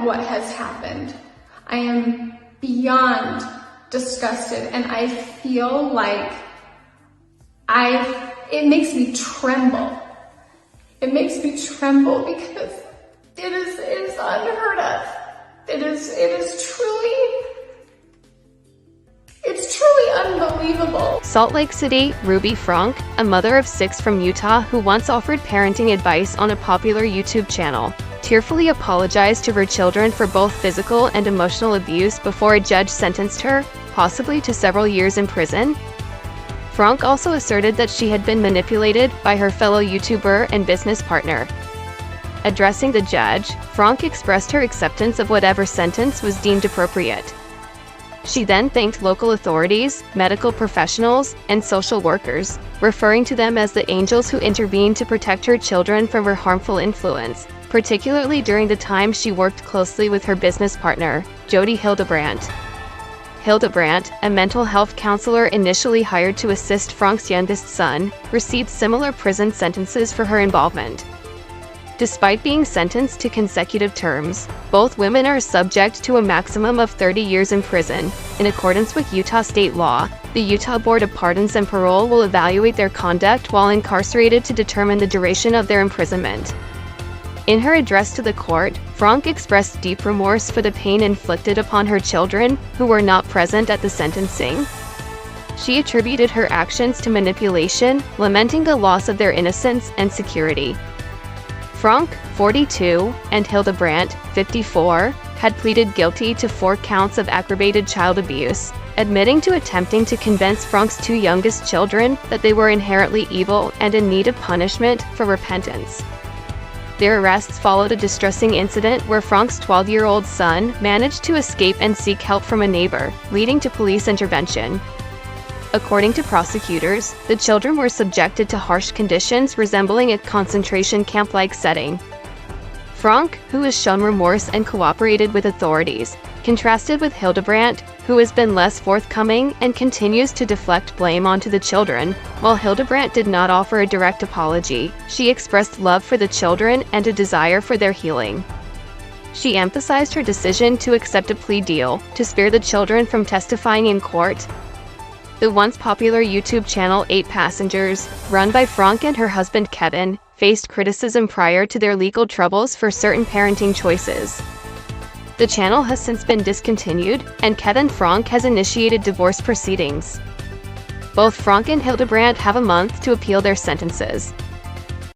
at what has happened. I am beyond disgusted, and I feel like it makes me tremble. It makes me tremble because it is unheard of. It's truly unbelievable. Salt Lake City, Ruby Franke, a mother of 6 from Utah who once offered parenting advice on a popular YouTube channel, tearfully apologized to her children for both physical and emotional abuse before a judge sentenced her, possibly to several years in prison. Franke also asserted that she had been manipulated by her fellow YouTuber and business partner. Addressing the judge, Franke expressed her acceptance of whatever sentence was deemed appropriate. She then thanked local authorities, medical professionals, and social workers, referring to them as the angels who intervened to protect her children from her harmful influence, particularly during the time she worked closely with her business partner, Jodi Hildebrandt. Hildebrandt, a mental health counselor initially hired to assist Franke's youngest son, received similar prison sentences for her involvement. Despite being sentenced to consecutive terms, both women are subject to a maximum of 30 years in prison. In accordance with Utah state law, the Utah Board of Pardons and Parole will evaluate their conduct while incarcerated to determine the duration of their imprisonment. In her address to the court, Franke expressed deep remorse for the pain inflicted upon her children, who were not present at the sentencing. She attributed her actions to manipulation, lamenting the loss of their innocence and security. Franke, 42, and Hildebrandt, 54, had pleaded guilty to 4 counts of aggravated child abuse, admitting to attempting to convince Franke's 2 youngest children that they were inherently evil and in need of punishment for repentance. Their arrests followed a distressing incident where Franke's 12-year-old son managed to escape and seek help from a neighbor, leading to police intervention. According to prosecutors, the children were subjected to harsh conditions resembling a concentration camp-like setting. Franke, who has shown remorse and cooperated with authorities, contrasted with Hildebrandt, who has been less forthcoming and continues to deflect blame onto the children. While Hildebrandt did not offer a direct apology, she expressed love for the children and a desire for their healing. She emphasized her decision to accept a plea deal to spare the children from testifying in court. The once popular YouTube channel 8 Passengers, run by Franke and her husband Kevin, faced criticism prior to their legal troubles for certain parenting choices. The channel has since been discontinued, and Kevin Franke has initiated divorce proceedings. Both Franke and Hildebrandt have a month to appeal their sentences.